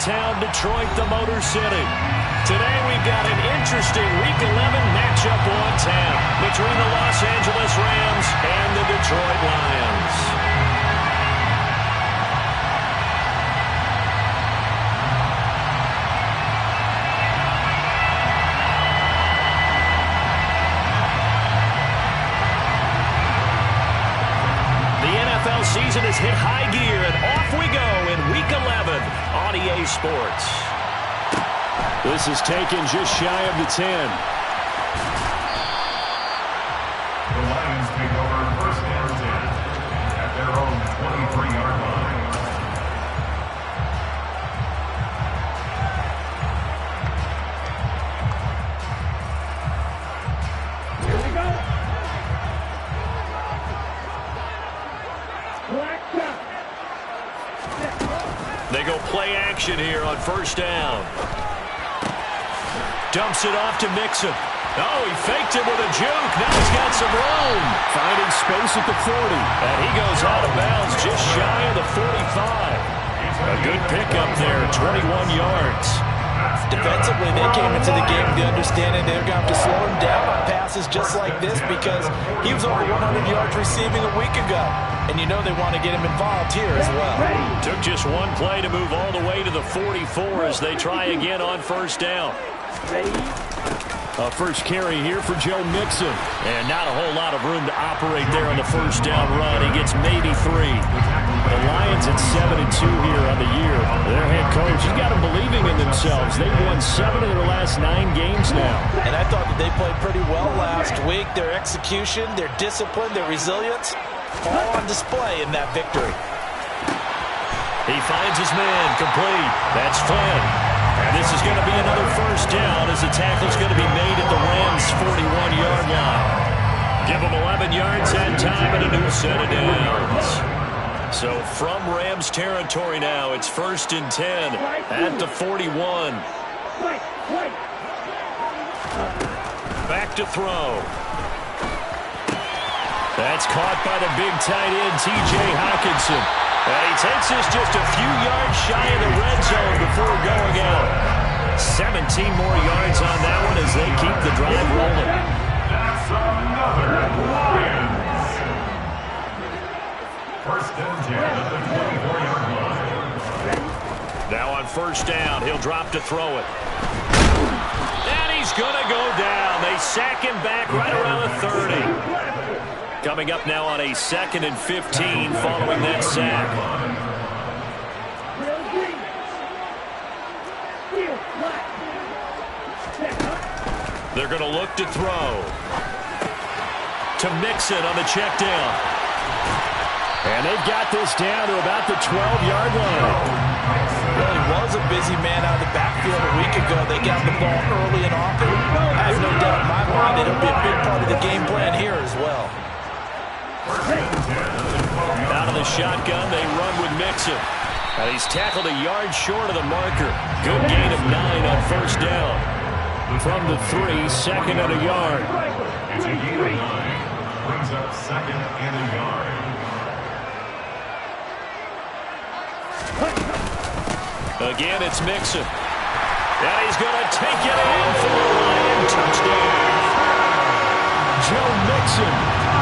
town Detroit, the Motor City. Today we've got an interesting Week 11 matchup on tap between the Los Angeles Rams and the Detroit Lions. Season has hit high gear, and off we go in Week 11 on EA Sports. This is taken just shy of the 10. The Lions take over first and 10 at their own 23-yard line. They go play action here on first down. Dumps it off to Mixon. Oh, he faked it with a juke. Now he's got some room. Finding space at the 40. And he goes out of bounds just shy of the 45. A good pickup there, 21 yards. Defensively, they came into the game with the understanding they're going to have to slow him down on passes just like this because he was over 100 yards receiving a week ago. And you know they want to get him involved here as well. Took just one play to move all the way to the 44 as they try again on first down. First carry here for Joe Mixon. And not a whole lot of room to operate there on the first down run. He gets maybe 3. The Lions at 7-2 here on the year. Their head coach, he's got them believing in themselves. They've won 7 of their last 9 games now. And I thought that they played pretty well last week. Their execution, their discipline, their resilience, all on display in that victory. He finds his man complete. That's Flynn. And this is going to be another first down as the tackle's going to be made at the Rams' 41-yard line. Give them 11 yards that time and a new set of downs. So from Rams territory now, it's first and 10 at the 41. Back to throw. That's caught by the big tight end, T.J. Hockenson. And he takes us just a few yards shy of the red zone before going out. 17 more yards on that one as they keep the drive rolling. That's another Lions. First and 10 at the 24-yard line. Now on first down, he'll drop to throw it. And he's going to go down. They sack him back right around the 30. Coming up now on a 2nd and 15 following that sack. They're going to look to throw. To Mixon on the check down. And they've got this down to about the 12-yard line. Really was a busy man out of the backfield a week ago. They got the ball early and often. I have no doubt in my mind it'll be a big part of the game plan here as well. Out of the shotgun, they run with Mixon. And he's tackled a yard short of the marker. Good gain of 9 on first down. From the 3, 2nd and a yard. It's a gain of 9. Brings up 2nd and a yard. Again, it's Mixon. And he's going to take it in for a Lion touchdown. Joe Mixon.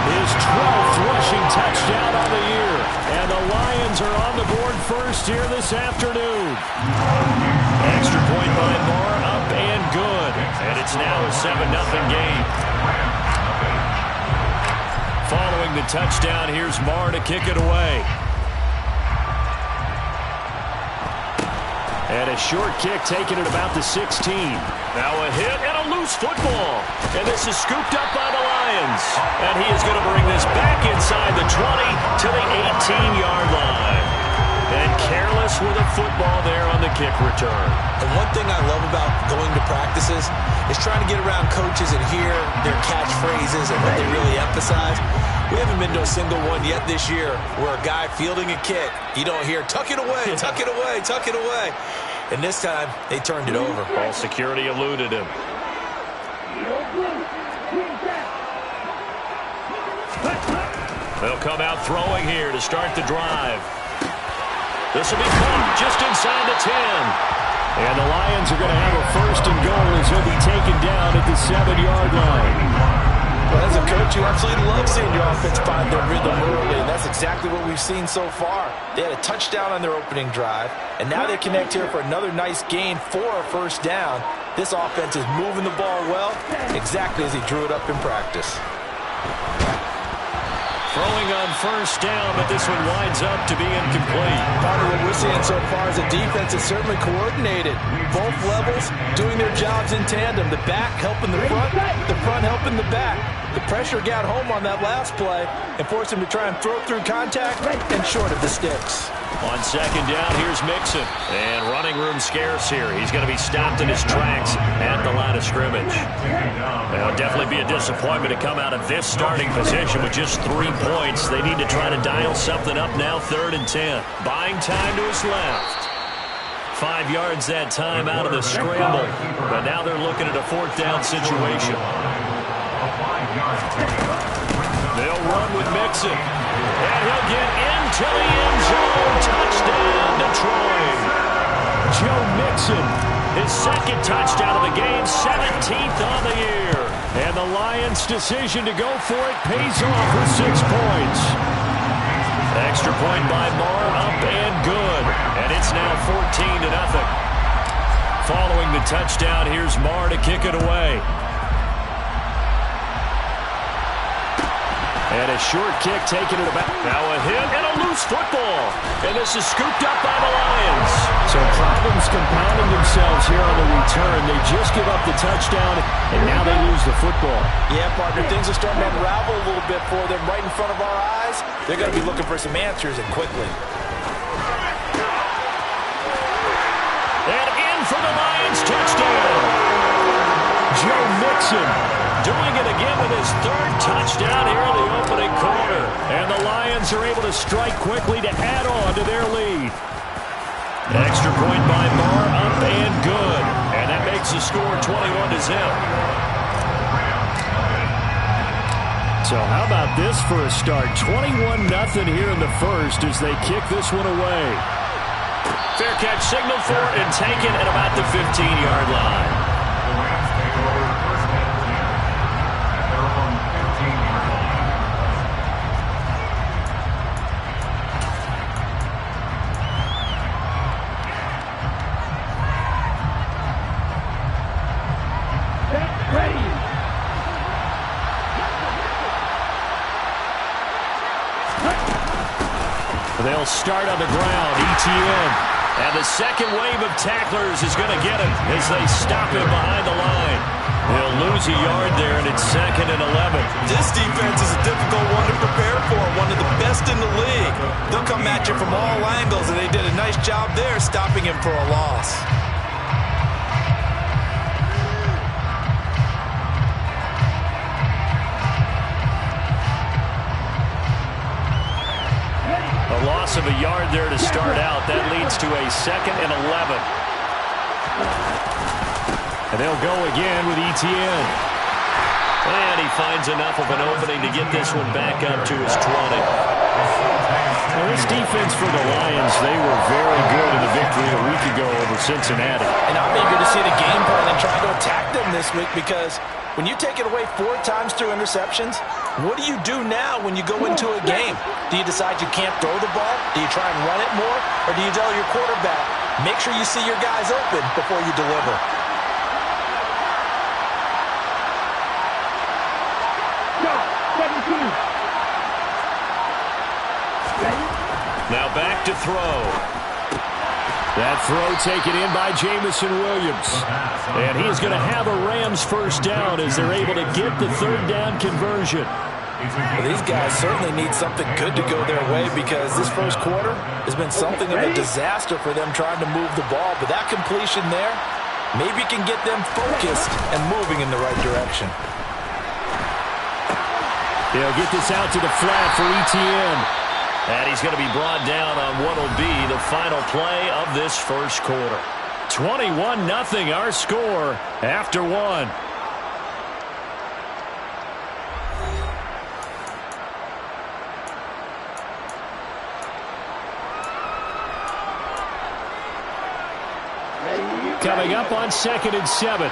His 12th rushing touchdown on the year. And the Lions are on the board first here this afternoon. Extra point by Moore, up and good. And it's now a 7-0 game. Following the touchdown, here's Moore to kick it away. And a short kick taken at about the 16. Now a hit and a loose football. And this is scooped up by the Lions. And he is going to bring this back inside the 20 to the 18-yard line. And careless with a football there on the kick return. And one thing I love about going to practices is trying to get around coaches and hear their catchphrases and what they really emphasize. We haven't been to a single one yet this year where a guy fielding a kick, you don't hear, tuck it away, tuck it away, tuck it away. And this time, they turned it over. Ball security eluded him. They'll come out throwing here to start the drive. This will be caught just inside the 10. And the Lions are going to have a first and goal as he'll be taken down at the 7-yard line. Well, as a coach, you absolutely love seeing your offense find their rhythm early, and that's exactly what we've seen so far. They had a touchdown on their opening drive, and now they connect here for another nice gain for a first down. This offense is moving the ball well, exactly as he drew it up in practice. Throwing on first down, but this one winds up to be incomplete. Part of what we're seeing so far is the defense is certainly coordinated. Both levels doing their jobs in tandem. The back helping the front helping the back. The pressure got home on that last play and forced him to try and throw through contact and short of the sticks. On second down, here's Mixon. And running room scarce here. He's going to be stopped in his tracks at the line of scrimmage. It'll definitely be a disappointment to come out of this starting position with just 3 points. They need to try to dial something up now, 3rd and 10. Buying time to his left. 5 yards that time out of the scramble. But now they're looking at a 4th down situation. They'll run with Mixon. And he'll get into the end zone. Touchdown, Detroit. Joe Mixon, his 2nd touchdown of the game, 17th on the year. And the Lions' decision to go for it pays off with 6 points. Extra point by Marr, up and good. And it's now 14-0. Following the touchdown, here's Marr to kick it away. And a short kick taking it about. Now a hit and a loose football. And this is scooped up by the Lions. So problems compounding themselves here on the return. They just give up the touchdown, and now they lose the football. Yeah, partner, things are starting to unravel a little bit for them right in front of our eyes. They're going to be looking for some answers, and quickly. And in for the Lions touchdown. Joe Mixon doing it again with his 3rd touchdown here in the opening quarter. And the Lions are able to strike quickly to add on to their lead. Extra point by Marr, up and good. And that makes the score 21-0. So how about this for a start? 21-0 here in the first as they kick this one away. Fair catch signaled for and taken at about the 15-yard line. They'll start on the ground, ETN. And the second wave of tacklers is going to get him as they stop him behind the line. They'll lose a yard there, and it's 2nd and 11. This defense is a difficult one to prepare for, one of the best in the league. They'll come at you from all angles, and they did a nice job there stopping him for a loss. A loss of a yard there to start out. That leads to a 2nd and 11. And they'll go again with ETN. And he finds enough of an opening to get this one back up to his 20. Now, this defense for the Lions, they were very good in the victory a week ago over Cincinnati. And I'm eager to see the game plan and try to attack them this week, because when you take it away 4 times through interceptions, what do you do now when you go into a game? Do you decide you can't throw the ball? Do you try and run it more? Or do you tell your quarterback, make sure you see your guys open before you deliver? Now back to throw. That throw taken in by Jamison Williams. And he's going to have a Rams first down as they're able to get the 3rd down conversion. Well, these guys certainly need something good to go their way, because this first quarter has been something of a disaster for them trying to move the ball. But that completion there maybe can get them focused and moving in the right direction. They'll get this out to the flat for ETN. And he's going to be brought down on what will be the final play of this first quarter. 21-0 our score after 1. Ready? coming up on 2nd and 7.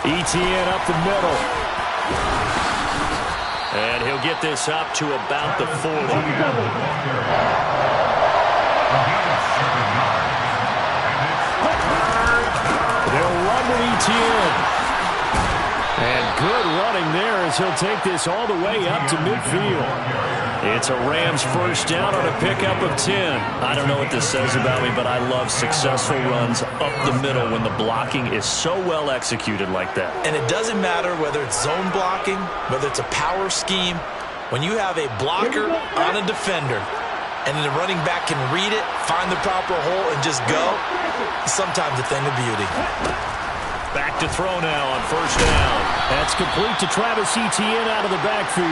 Etienne up the middle. And he'll get this up to about the 40. They'll run with Etienne. And good running there as he'll take this all the way up to midfield. It's a Rams first down on a pickup of 10. I don't know what this says about me, but I love successful runs up the middle when the blocking is so well executed like that. And it doesn't matter whether it's zone blocking, whether it's a power scheme. When you have a blocker on a defender and the running back can read it, find the proper hole, and just go, it's sometimes a thing of beauty. Back to throw now on first down. That's complete to Travis Etienne out of the backfield.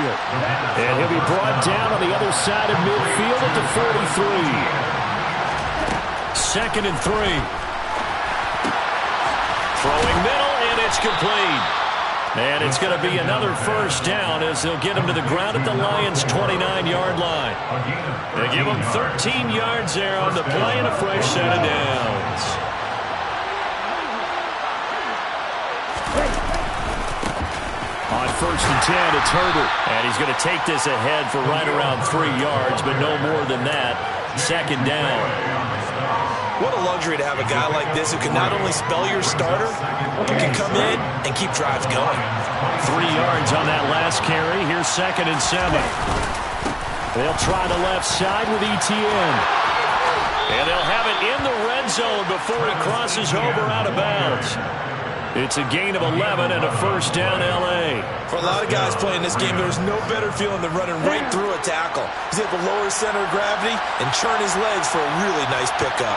And he'll be brought down on the other side of midfield at the 43. 2nd and 3. Throwing middle, and it's complete. And it's going to be another first down as they'll get him to the ground at the Lions' 29-yard line. They give him 13 yards there on the play and a fresh set of downs. On 1st and 10, it's Herbert. And he's going to take this ahead for right around 3 yards, but no more than that. 2nd down. What a luxury to have a guy like this who can not only spell your starter, but can come in and keep drives going. 3 yards on that last carry. Here's 2nd and 7. They'll try the left side with Etienne. And they'll have it in the red zone before he crosses over out of bounds. It's a gain of 11 and a first down L.A. For a lot of guys playing this game, there's no better feeling than running right through a tackle. He's able to lower his center of gravity and churn his legs for a really nice pickup.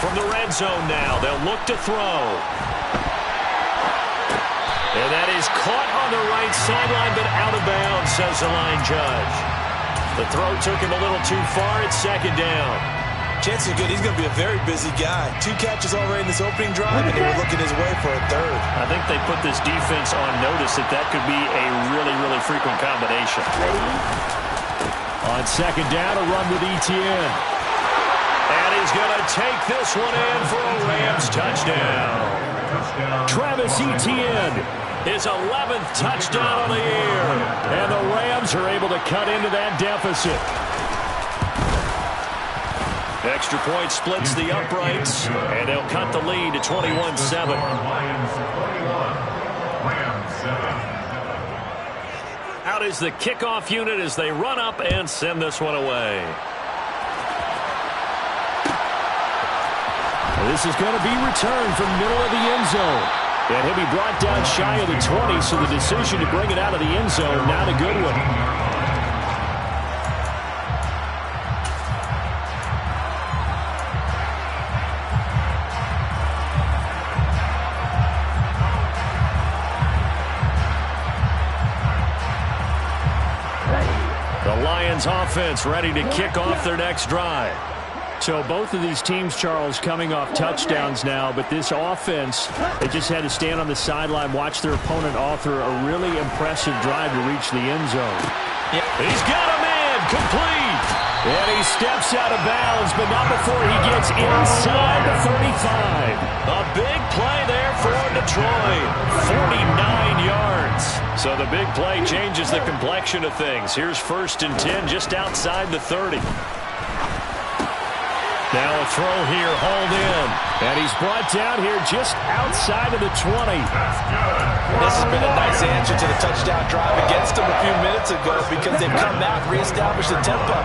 From the red zone now, they'll look to throw. And that is caught on the right sideline, but out of bounds, says the line judge. The throw took him a little too far. It's 2nd down. Chances are good he's going to be a very busy guy. 2 catches already in this opening drive, and they were looking his way for a 3rd. I think they put this defense on notice that could be a really, really frequent combination. On 2nd down, a run with Etienne. And he's going to take this one in for a Rams touchdown. Travis Etienne, his 11th touchdown on the year. And the Rams are able to cut into that deficit. Extra point splits the uprights, and they'll cut the lead to 21-7. Out is the kickoff unit as they run up and send this one away. This is going to be returned from middle of the end zone. And he'll be brought down shy of the 20, so the decision to bring it out of the end zone, not a good one. Offense ready to kick off their next drive. So both of these teams, Charles, coming off touchdowns now, but this offense, they just had to stand on the sideline, watch their opponent author a really impressive drive to reach the end zone. Yeah. He's got a man, complete. And he steps out of bounds, but not before he gets inside the 35. A big play there for Detroit. 49 yards. So the big play changes the complexion of things. Here's 1st and 10 just outside the 30. Now a throw here, hauled in. And he's brought down here just outside of the 20. This has been a nice answer to the touchdown drive against them a few minutes ago because they've come back, reestablished the tempo.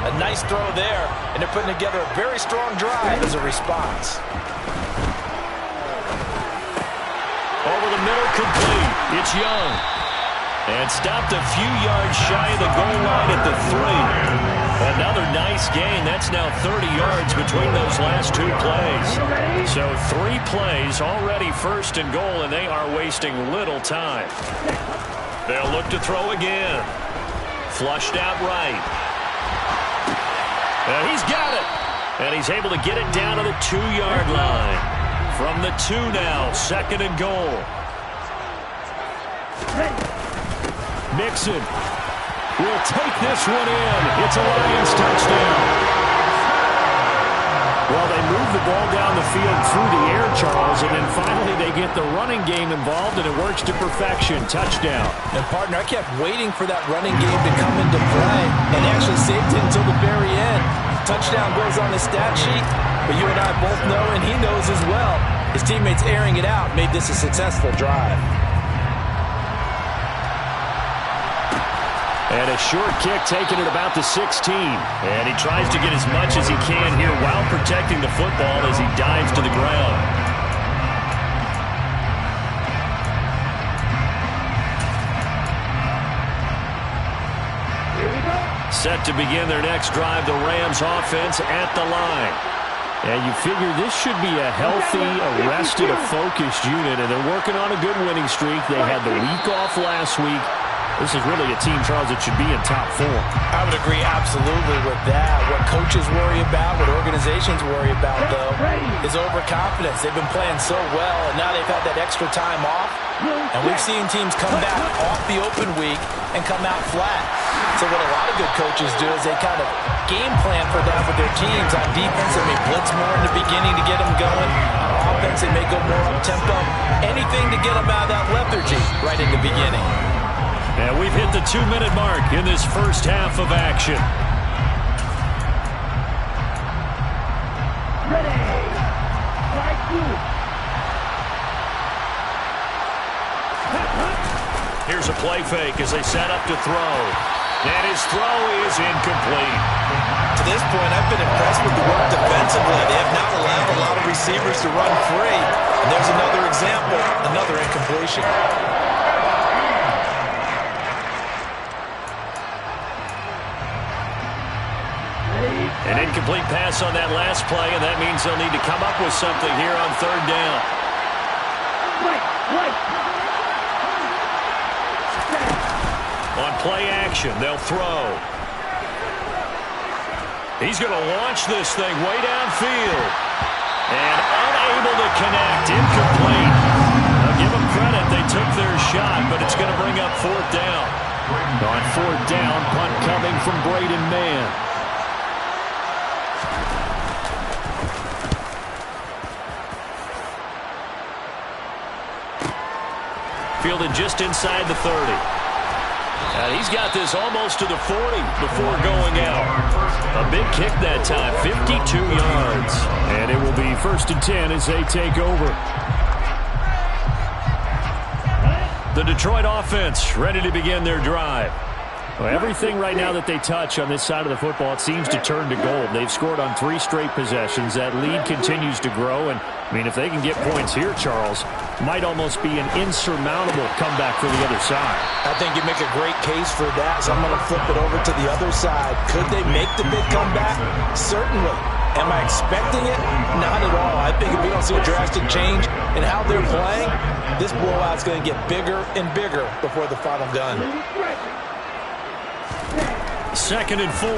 A nice throw there, and they're putting together a very strong drive as a response. Over the middle, complete. It's Young. And stopped a few yards shy of the goal line at the 3. Another nice gain. That's now 30 yards between those last 2 plays. So 3 plays, already 1st and goal, and they are wasting little time. They'll look to throw again. Flushed out right. And he's got it. And he's able to get it down to the 2-yard line. From the 2 now, 2nd and goal. Mixon. will take this one in. It's a Lions touchdown. Well, they move the ball down the field through the air, Charles, and then finally they get the running game involved, and it works to perfection. Touchdown. And, partner, I kept waiting for that running game to come into play and actually saved it until the very end. Touchdown goes on the stat sheet, but you and I both know, and he knows as well, his teammates airing it out made this a successful drive. And a short kick taken at about the 16. And he tries to get as much as he can here while protecting the football as he dives to the ground. Set to begin their next drive, the Rams offense at the line. And you figure this should be a healthy, arrested, a focused unit, and they're working on a good winning streak. They had the week off last week. This is really a team, Charles, that should be in top form. I would agree absolutely with that. What coaches worry about, what organizations worry about, though, is overconfidence. They've been playing so well, and now they've had that extra time off. And we've seen teams come back off the open week and come out flat. So what a lot of good coaches do is they kind of game plan for that with their teams. On defense, they may blitz more in the beginning to get them going. On offense, they may go more up-tempo. Anything to get them out of that lethargy right in the beginning. And we've hit the 2-minute mark in this first half of action. Ready. Strike two. Here's a play fake as they set up to throw. And his throw is incomplete. To this point, I've been impressed with the work defensively. They have not allowed a lot of receivers to run free. And there's another example, another incompletion. An incomplete pass on that last play, and that means they'll need to come up with something here on third down. On play action, they'll throw. He's going to launch this thing way downfield. And unable to connect, incomplete. Now give them credit, they took their shot, but it's going to bring up fourth down. On fourth down, punt coming from Braden Mann. Fielded just inside the 30. And he's got this almost to the 40 before going out. A big kick that time, 52 yards. And it will be 1st and 10 as they take over. The Detroit offense ready to begin their drive. Well, everything right now that they touch on this side of the football, it seems to turn to gold. They've scored on 3 straight possessions. That lead continues to grow. And, I mean, if they can get points here, Charles, might almost be an insurmountable comeback for the other side. I think you make a great case for that, so I'm going to flip it over to the other side. Could they make the big comeback? Certainly. Am I expecting it? Not at all. I think if we don't see a drastic change in how they're playing, this blowout's going to get bigger and bigger before the final gun. 2nd and 4.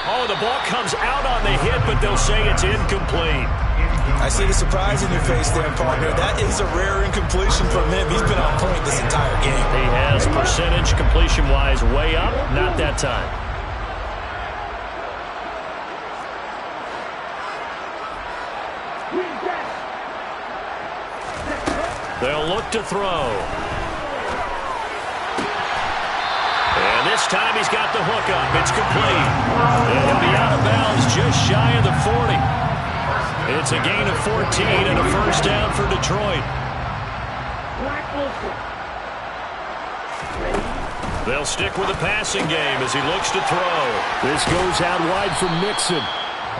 Oh, the ball comes out on the hit, but they'll say it's incomplete. I see the surprise in your face there, partner. That is a rare incompletion from him. He's been on point this entire game. He has percentage completion-wise way up. Not that time. They'll look to throw. And this time he's got the hook up. It's complete. And he'll be out of bounds just shy of the 40. It's a gain of 14 and a first down for Detroit. They'll stick with the passing game as he looks to throw. This goes out wide from Mixon.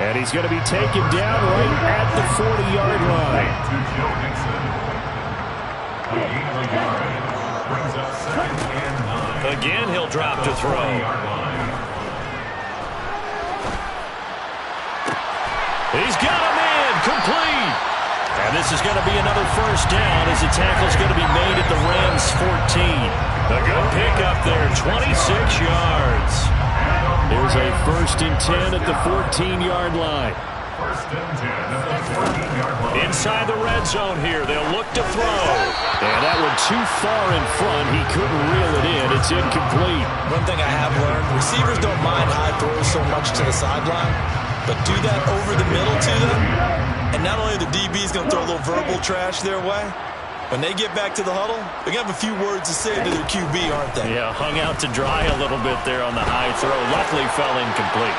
And he's going to be taken down right at the 40-yard line. Again, he'll drop to throw. He's got him in, complete. And this is going to be another first down as the tackle's going to be made at the Rams' 14. A good pickup there, 26 yards. Here's a 1st and 10 at the 14-yard line. First and 10 at the 14-yard line. Inside the red zone here. They'll look to throw. And that one too far in front. He couldn't reel it in. It's incomplete. One thing I have learned, receivers don't mind high throws so much to the sideline, but do that over the middle to them, and not only the DB's going to throw a little verbal trash their way, when they get back to the huddle, they're going to have a few words to say to their QB, aren't they? Yeah, hung out to dry a little bit there on the high throw. Luckily fell incomplete.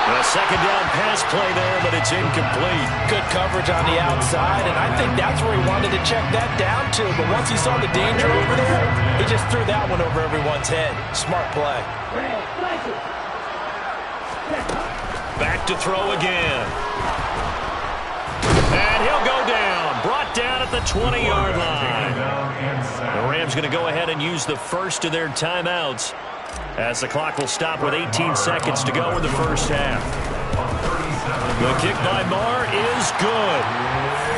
A second down pass play there, but it's incomplete. Good coverage on the outside, and I think that's where he wanted to check that down to. But once he saw the danger over there, he just threw that one over everyone's head. Smart play. Back to throw again. And he'll go down. Brought down at the 20-yard line. The Rams going to go ahead and use the first of their timeouts, as the clock will stop with 18 seconds to go in the first half. The kick by Marr is good.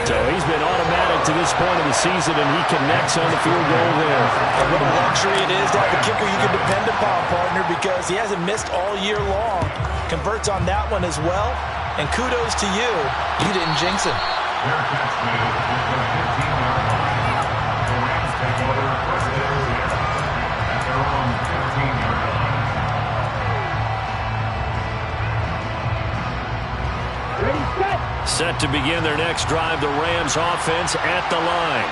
So he's been automatic to this point of the season, and he connects on the field goal there. And what a luxury it is to have a kicker you can depend upon, partner, because he hasn't missed all year long. Converts on that one as well. And kudos to you. You didn't jinx him. Their catch made at the 15-yard line. The Rams take over first and 10 at their own 15-yard line. Set to begin their next drive, the Rams offense at the line.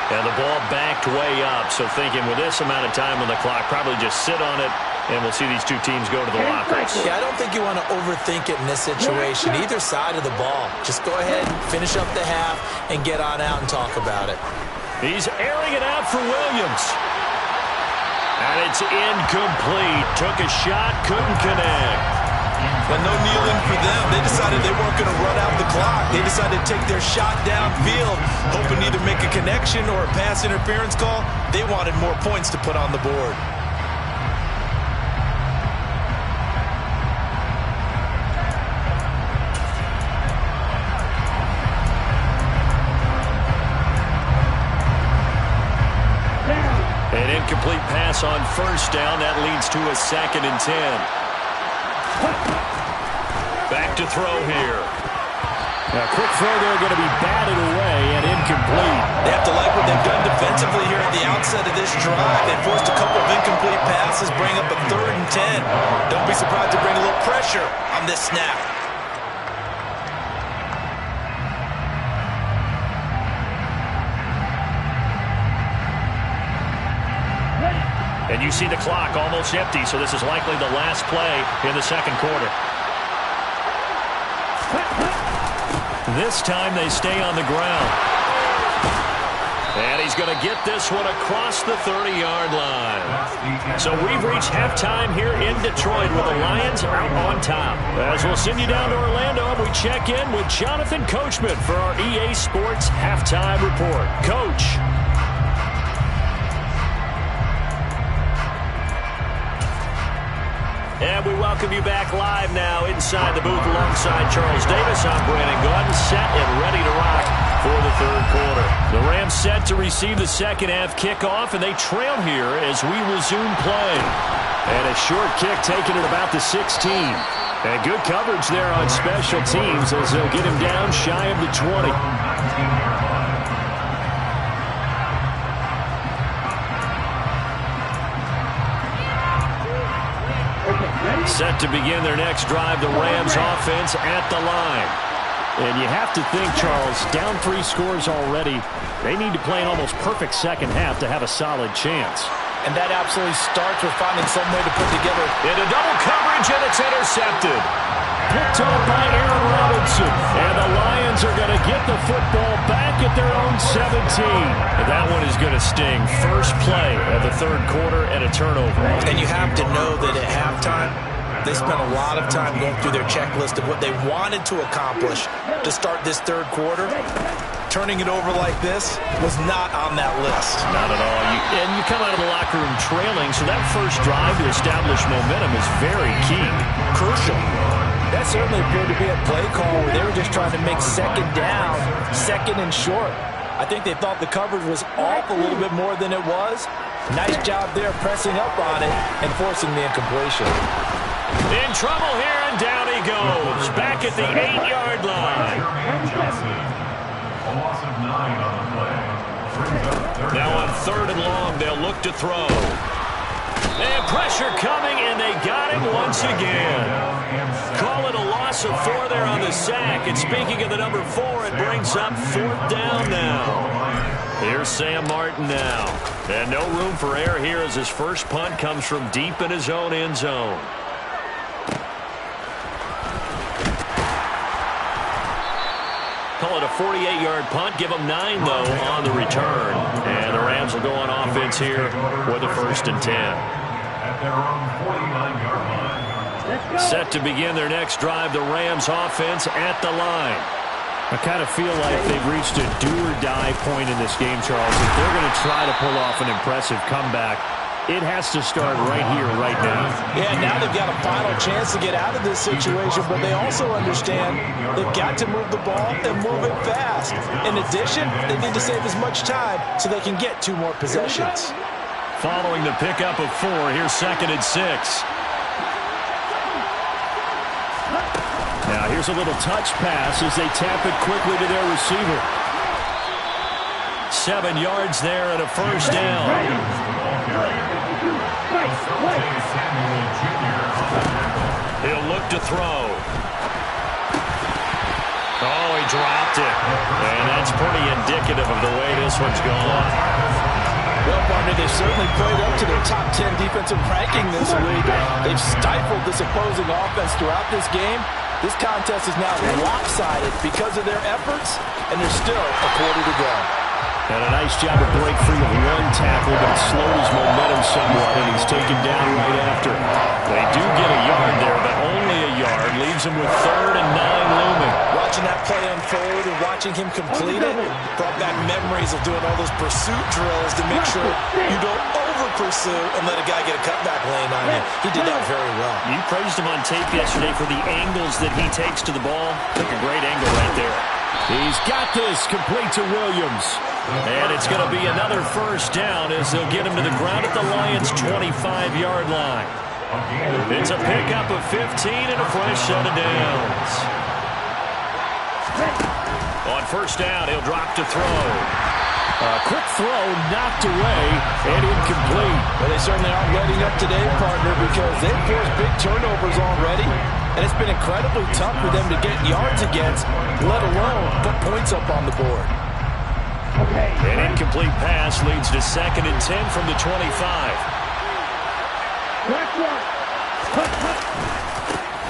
And the ball backed way up, so thinking with this amount of time on the clock, probably just sit on it, and we'll see these two teams go to the lockers. Yeah, I don't think you want to overthink it in this situation, either side of the ball. Just go ahead, finish up the half, and get on out and talk about it. He's airing it out for Williams. And it's incomplete. Took a shot, couldn't connect. But no kneeling for them. They decided they weren't going to run out the clock. They decided to take their shot downfield, hoping to either make a connection or a pass interference call. They wanted more points to put on the board. An incomplete pass on first down. That leads to a 2nd and 10. Back to throw here. A quick throw there, going to be batted away and incomplete. They have to like what they've done defensively here at the outset of this drive. They forced a couple of incomplete passes, bring up a 3rd and 10. Don't be surprised to bring a little pressure on this snap. And you see the clock almost empty, so this is likely the last play in the second quarter. This time they stay on the ground. And he's going to get this one across the 30-yard line. So we've reached halftime here in Detroit with the Lions out on top. As we'll send you down to Orlando, we check in with Jonathan Coachman for our EA Sports Halftime Report. Coach. And we welcome you back live now inside the booth alongside Charles Davis. I'm Brandon Gordon, set and ready to rock for the third quarter. The Rams set to receive the second half kickoff, and they trail here as we resume play. And a short kick taken at about the 16. And good coverage there on special teams as they'll get him down shy of the 20. Set to begin their next drive, the Rams offense at the line. And you have to think, Charles, down 3 scores already. They need to play an almost perfect second half to have a solid chance. And that absolutely starts with finding some way to put together. Into double coverage, and it's intercepted. Picked up by Aaron Robinson. And the Lions are going to get the football back at their own 17. And that one is going to sting. First play of the third quarter and a turnover. And you have to know that at halftime, they spent a lot of time going through their checklist of what they wanted to accomplish to start this third quarter. Turning it over like this was not on that list. Not at all. And you come out of the locker room trailing, so that first drive to establish momentum is very key. Crucial. That certainly appeared to be a play call where they were just trying to make second down, second and short. I think they thought the coverage was off a little bit more than it was. Nice job there pressing up on it and forcing the incompletion. In trouble here, and down he goes. Back at the 8-yard line. A loss of 9 on the play. Now on 3rd and long, they'll look to throw. And pressure coming, and they got him once again. Call it a loss of 4 there on the sack. And speaking of the number 4, it brings up 4th down now. Here's Sam Martin now. And no room for error here as his first punt comes from deep in his own end zone. Call it a 48-yard punt. Give them 9, though, on the return. And the Rams will go on offense here with a 1st and 10. At their own 49-yard line. Set to begin their next drive, the Rams offense at the line. I kind of feel like they've reached a do-or-die point in this game, Charles. If they're going to try to pull off an impressive comeback, it has to start right here, right now. Yeah, now they've got a final chance to get out of this situation, but they also understand they've got to move the ball and move it fast. In addition, they need to save as much time so they can get 2 more possessions. Following the pickup of 4, here's 2nd and 6. Now here's a little touch pass as they tap it quickly to their receiver. 7 yards there and a 1st down. He'll look to throw. Oh, he dropped it. And that's pretty indicative of the way this one's gone. Well, partner, they've certainly played up to their top 10 defensive ranking this week. They've stifled this opposing offense throughout this game. This contest is now lopsided because of their efforts, and there's still a quarter to go. And a nice job to break free of 1 tackle, but it slowed his momentum somewhat, and he's taken down right after. They do get a yard there, but only a yard. Leaves him with 3rd and 9 looming. Watching that play unfold and watching him complete it brought back memories of doing all those pursuit drills to make sure you don't over-pursue and let a guy get a cutback lane on you. He did that very well. You praised him on tape yesterday for the angles that he takes to the ball. Took a great angle right there. He's got this, complete to Williams. And it's going to be another 1st down as they'll get him to the ground at the Lions' 25-yard line. It's a pickup of 15 and a fresh set of downs. On 1st down, he'll drop to throw. A quick throw knocked away and incomplete. Well, they certainly aren't letting up today, partner, because they've forced big turnovers already. And it's been incredibly tough for them to get yards against, let alone put points up on the board. An incomplete pass leads to 2nd and 10 from the 25.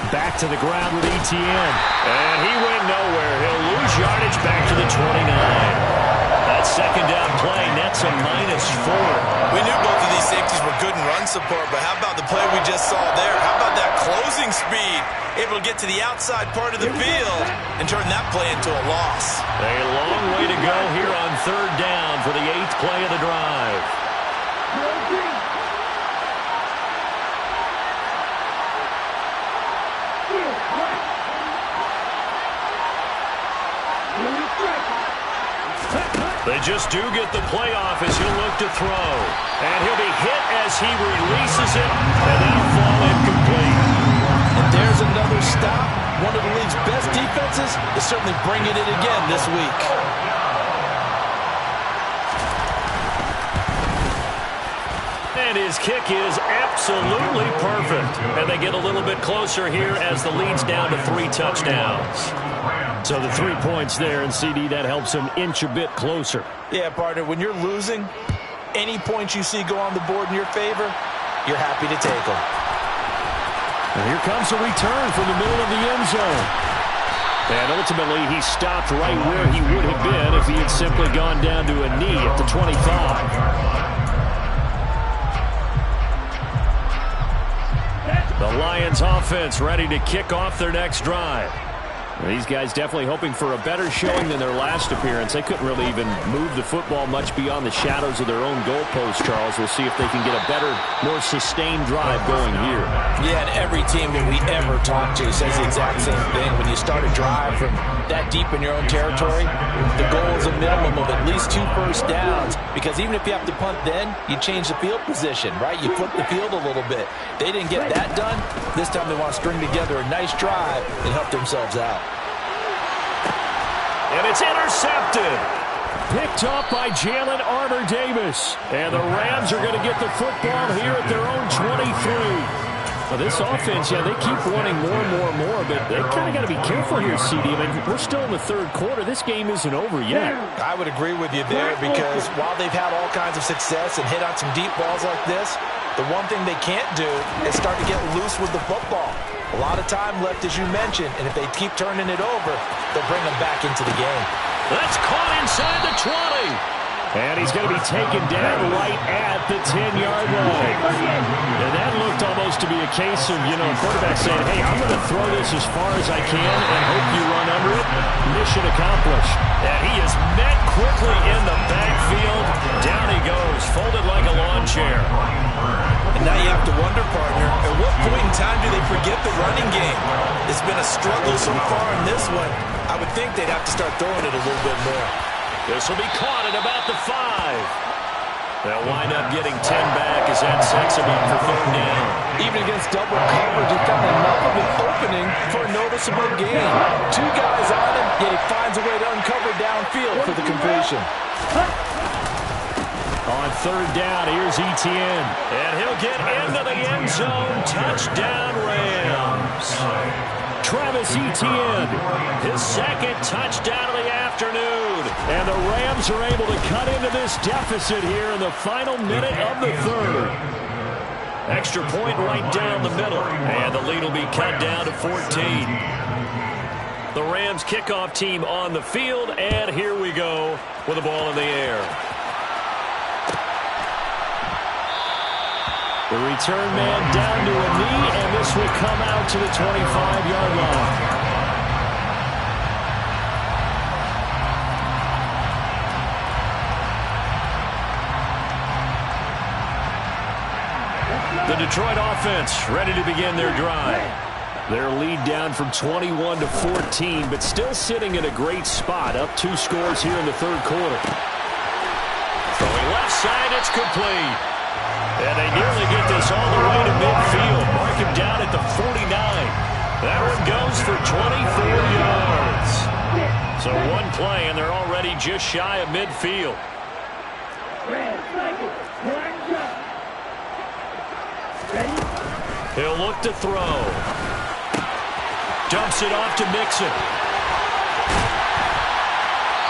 Back to the ground with ETN. And he went nowhere. He'll lose yardage back to the 29. That 2nd down play nets a -4. We knew both of these safeties were good in run support, but how about the play we just saw there? How about that closing speed? Able to get to the outside part of the field and turn that play into a loss. A long way to go here on 3rd down for the 8th play of the drive. They just do get the play off as he'll look to throw. And he'll be hit as he releases it, and that'll fall incomplete. And there's another stop. One of the league's best defenses is certainly bringing it again this week. And his kick is absolutely perfect. And they get a little bit closer here as the lead's down to 3 touchdowns. So the 3 points there, and CD, that helps him inch a bit closer. Yeah, partner, when you're losing, any points you see go on the board in your favor, you're happy to take them. And here comes a return from the middle of the end zone. And ultimately, he stopped right where he would have been if he had simply gone down to a knee at the 25. The Lions offense ready to kick off their next drive. These guys definitely hoping for a better showing than their last appearance. They couldn't really even move the football much beyond the shadows of their own goalpost, Charles. We'll see if they can get a better, more sustained drive going here. Yeah, and every team that we ever talk to says the exact same thing. When you start a drive from that deep in your own territory, the goal is a minimum of at least 2 first downs, because even if you have to punt then, you change the field position, right? You flip the field a little bit. They didn't get that done. This time they want to string together a nice drive and help themselves out. And it's intercepted. Picked up by Jalen Armour-Davis. And the Rams are going to get the football here at their own 23. Well, this offense, yeah, they keep running more and more and more, but they kind of got to be careful here, CD. I mean, we're still in the third quarter. This game isn't over yet. I would agree with you there, because while they've had all kinds of success and hit on some deep balls like this, the one thing they can't do is start to get loose with the football. A lot of time left, as you mentioned, and if they keep turning it over, they'll bring them back into the game. That's caught inside the 20. And he's going to be taken down right at the 10-yard line. And that looked almost to be a case of, a quarterback saying, hey, I'm going to throw this as far as I can and hope you run under it. Mission accomplished. And he is met quickly in the backfield. Down he goes, folded like a lawn chair. And now you have to wonder, partner, at what point in time do they forget the running game? It's been a struggle so far in this one. I would think they'd have to start throwing it a little bit more. This will be caught at about the 5. They'll wind up getting 10 back as that sets him up for 3rd down. Even against double coverage, he found enough of an opening for a noticeable gain. 2 guys on him, yet he finds a way to uncover downfield for the completion. On 3rd down, here's Etienne. And he'll get into the end zone. Touchdown, Rams. Travis Etienne, his 2nd touchdown of the afternoon. And the Rams are able to cut into this deficit here in the final minute of the 3rd. Extra point right down the middle. And the lead will be cut down to 14. The Rams kickoff team on the field. And here we go with the ball in the air. The return man down to a knee, and this will come out to the 25-yard line. The Detroit offense ready to begin their drive. Their lead down from 21 to 14, but still sitting in a great spot, up 2 scores here in the 3rd quarter. Throwing left side, it's complete. And they nearly get this all the way to midfield. Mark him down at the 49. That one goes for 24 yards. So 1 play, and they're already just shy of midfield. He'll look to throw. Dumps it off to Mixon.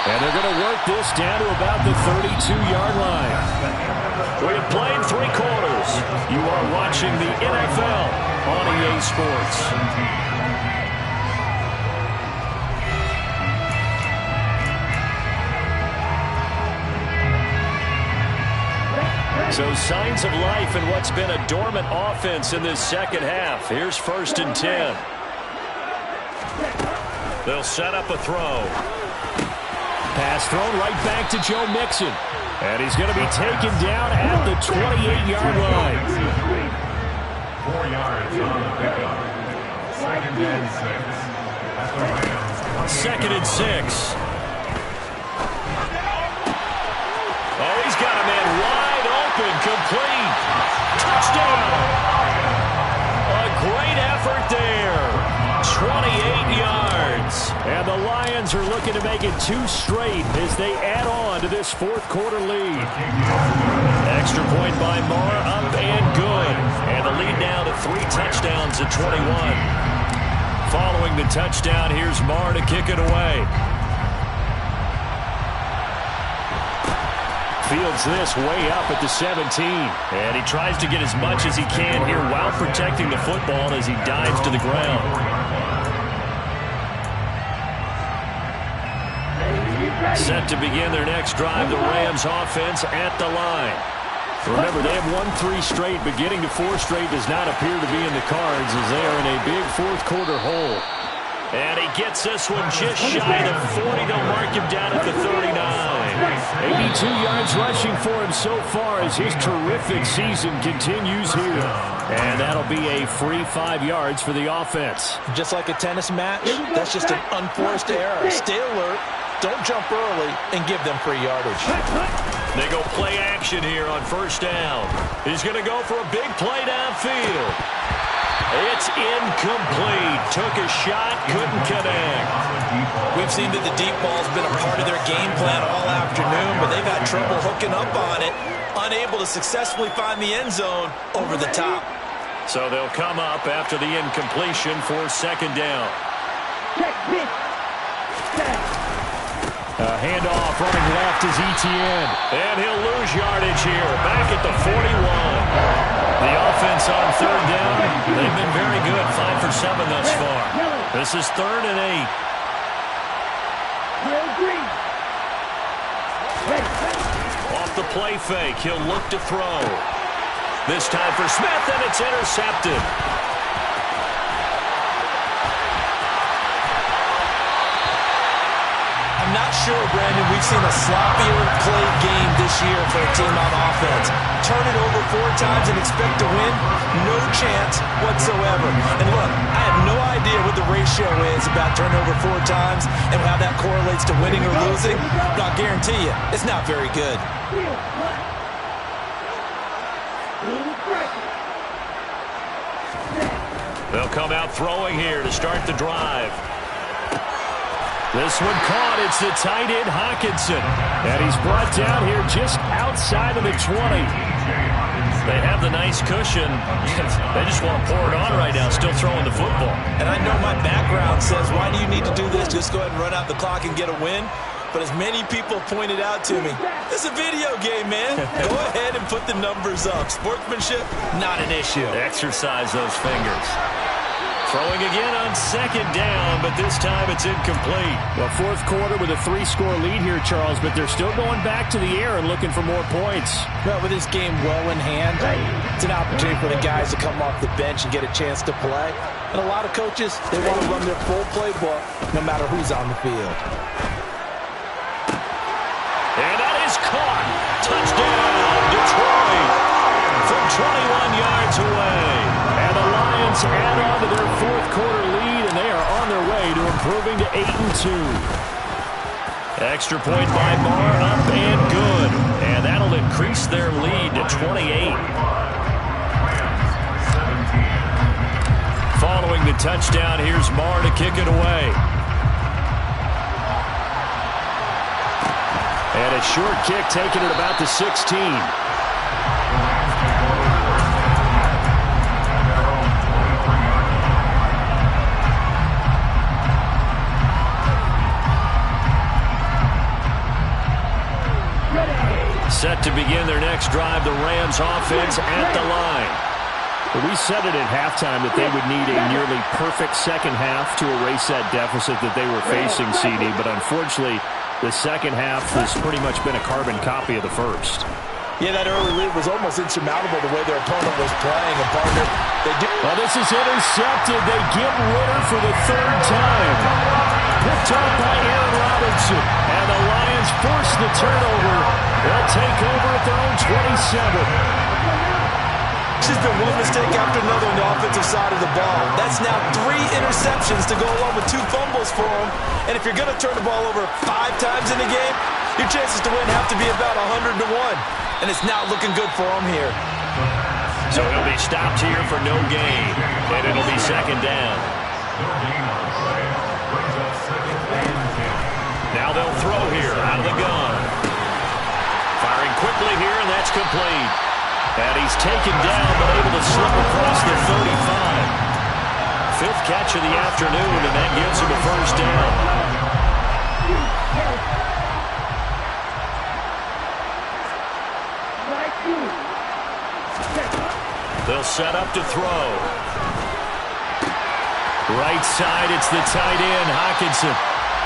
And they're going to work this down to about the 32-yard line. We have played 3 quarters. You are watching the NFL on EA Sports. So signs of life in what's been a dormant offense in this 2nd half. Here's 1st and 10. They'll set up a throw. Pass thrown right back to Joe Mixon. And he's going to be taken down at the 28-yard line. 4 yards on the pickup. 2nd and 6. 2nd and 6. Oh, he's got a man wide open, complete. Touchdown. A great effort there. 28 yards. And the Lions are looking to make it 2 straight as they add on to this 4th quarter lead. Extra point by Marr, up and good. And the lead now to 3 touchdowns at 21. Following the touchdown, here's Marr to kick it away. Fields this way up at the 17. And he tries to get as much as he can here while protecting the football as he dives to the ground. Set to begin their next drive, the Rams offense at the line. Remember, they have won 3 straight, but getting to 4 straight does not appear to be in the cards as they are in a big 4th quarter hole. And he gets this one just shy of the 40. They'll mark him down at the 39. 82 yards rushing for him so far as his terrific season continues here. And that'll be a free 5 yards for the offense. Just like a tennis match, that's just an unforced error. Stay alert, don't jump early, and give them free yardage. They go play action here on first down. He's going to go for a big play downfield. It's incomplete. Took a shot, couldn't connect. We've seen that the deep ball's been a part of their game plan all afternoon, but they've had trouble hooking up on it, unable to successfully find the end zone over the top. So they'll come up after the incompletion for second down. A handoff running left is Etienne. And he'll lose yardage here. Back at the 41. The offense on third down. They've been very good. 5 for 7 thus far. This is 3rd and 8. Off the play fake. He'll look to throw. This time for Smith, and it's intercepted. I'm not sure, Brandon, we've seen a sloppier played game this year for a team on offense. Turn it over 4 times and expect to win? No chance whatsoever. And look, I have no idea what the ratio is about turnover 4 times and how that correlates to winning or losing, but I'll guarantee you, it's not very good. They'll come out throwing here to start the drive. This one caught. It's the tight end, Hockenson. And he's brought down here just outside of the 20. They have the nice cushion. They just want to pour it on right now, still throwing the football. And I know my background says, why do you need to do this? Just go ahead and run out the clock and get a win. But as many people pointed out to me, this is a video game, man. Go ahead and put the numbers up. Sportsmanship, not an issue. Exercise those fingers. Throwing again on second down, but this time it's incomplete. Well, fourth quarter with a 3-score lead here, Charles, but they're still going back to the air and looking for more points. Well, with this game well in hand, it's an opportunity for the guys to come off the bench and get a chance to play. And a lot of coaches, they want to run their full playbook no matter who's on the field. And that is caught. Touchdown, Detroit, from 21 yards away. And the Lions add on to their fourth quarter lead, and they are on their way to improving to 8-2. Extra point by Barr, up and good. And that'll increase their lead to 28. Following the touchdown, here's Marr to kick it away. And a short kick taken at about the 16. Set to begin their next drive, the Rams offense at the line. We said it at halftime that they would need a nearly perfect second half to erase that deficit that they were facing, CD, but unfortunately, the second half has pretty much been a carbon copy of the first. Yeah, that early lead was almost insurmountable the way their opponent was playing. And partner, well, this is intercepted. They get Ritter for the 3rd time. Picked up by Aaron Robinson. And the Lions force the turnover. They'll take over at their own 27. There's been one mistake after another on the offensive side of the ball. That's now 3 interceptions to go along with 2 fumbles for them. And if you're going to turn the ball over 5 times in the game, your chances to win have to be about 100 to 1. And it's not looking good for them here. So he'll be stopped here for no gain. And it'll be second down. Now they'll throw here out of the gun. Firing quickly here, and that's complete. And he's taken down, but able to slip across the 35. 5th catch of the afternoon, and that gives him a first down. They'll set up to throw. Right side, it's the tight end, Hockenson.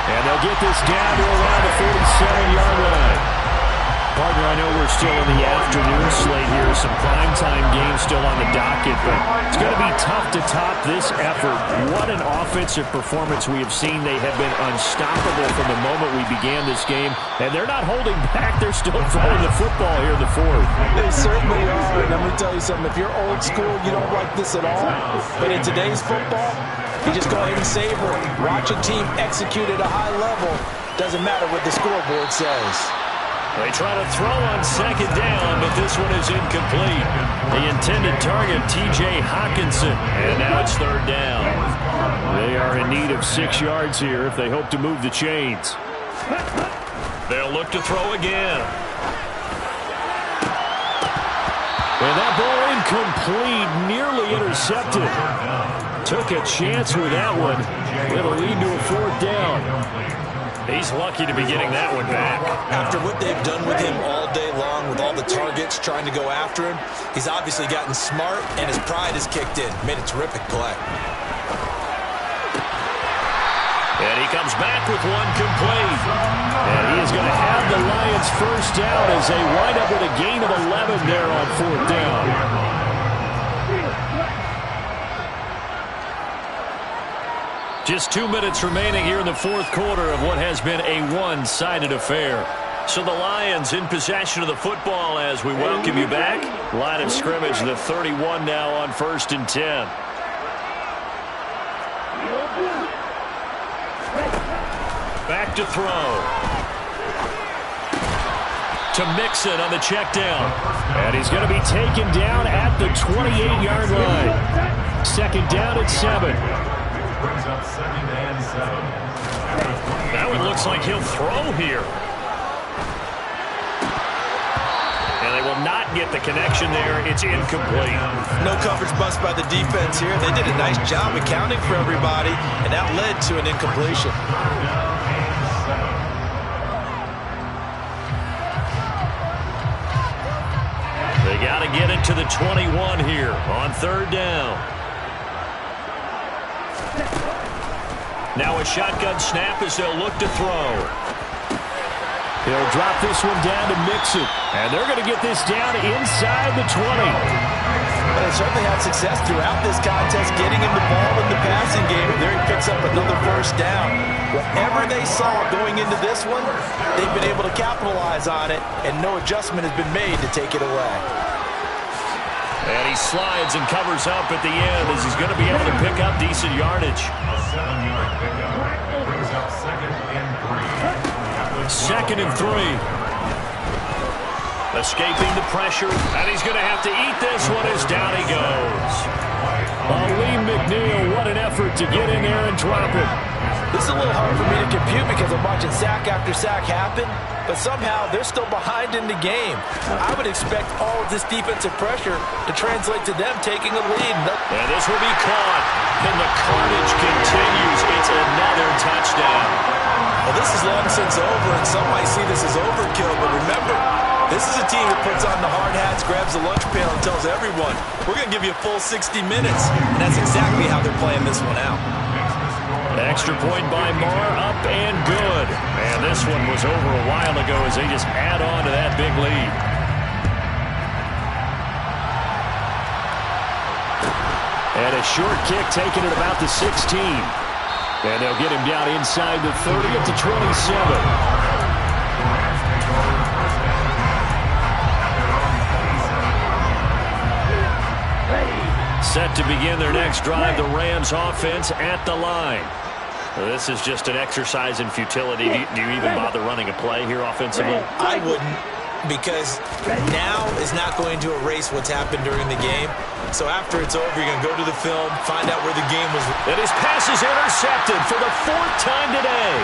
And they'll get this down to around the 47-yard line. Partner, I know we're still in the afternoon slate here. Some primetime games still on the docket, but it's going to be tough to top this effort. What an offensive performance we have seen. They have been unstoppable from the moment we began this game, and they're not holding back. They're still throwing the football here in the fourth. They certainly are. And let me tell you something. If you're old school, you don't like this at all. But in today's football, you just go ahead and savor it. Watch a team execute at a high level. Doesn't matter what the scoreboard says. They try to throw on second down, but this one is incomplete. The intended target, T.J. Hawkinson, and now it's third down. They are in need of 6 yards here if they hope to move the chains. They'll look to throw again. And that ball incomplete, nearly intercepted. Took a chance with that one. It'll lead to a fourth down. He's lucky to be getting that one back. After what they've done with him all day long, with all the targets trying to go after him, he's obviously gotten smart, and his pride has kicked in. Made a terrific play. And he comes back with one complete. And he is going to have the Lions first down as they wind up with a gain of 11 there on fourth down. Just 2 minutes remaining here in the fourth quarter of what has been a one-sided affair. So the Lions in possession of the football as we welcome you back. Line of scrimmage, the 31 now on 1st and 10. Back to throw. To Mixon on the check down. And he's going to be taken down at the 28-yard line. Second down at 7. Brings up 2nd and 7. Now it looks like he'll throw here. And they will not get the connection there. It's incomplete. No coverage bust by the defense here. They did a nice job accounting for everybody, and that led to an incompletion. They got to get it to the 21 here on third down. Now a shotgun snap as they'll look to throw. He'll drop this one down to Mixon. And they're going to get this down inside the 20. But they certainly had success throughout this contest getting him the ball in the passing game. And there he picks up another first down. Whatever they saw going into this one, they've been able to capitalize on it, and no adjustment has been made to take it away. And he slides and covers up at the end as he's going to be able to pick up decent yardage. A 7-yard pickup brings up 2nd and 3. 2nd and 3. Escaping the pressure, and he's going to have to eat this one as down he goes. Lee McNeil, what an effort to get in there and drop it. This is a little hard for me to compute because I'm watching sack after sack happen, but somehow they're still behind in the game. I would expect all of this defensive pressure to translate to them taking a lead. And this will be caught, and the carnage continues. It's another touchdown. Well, this is long since over, and some might see this as overkill, but remember, this is a team that puts on the hard hats, grabs the lunch pail, and tells everyone, we're going to give you a full 60 minutes. And that's exactly how they're playing this one out. Extra point by Marr, up and good. And this one was over a while ago as they just add on to that big lead. And a short kick taken at about the 16. And they'll get him down inside the 30 at the 27. Set to begin their next drive, the Rams offense at the line. This is just an exercise in futility. Do you even bother running a play here offensively? I wouldn't, because now is not going to erase what's happened during the game. So after it's over, you're going to go to the film, find out where the game was. And his pass is intercepted for the 4th time today.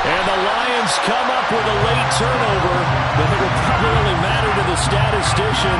And the Lions come up with a late turnover, but it will probably matter to the statisticians.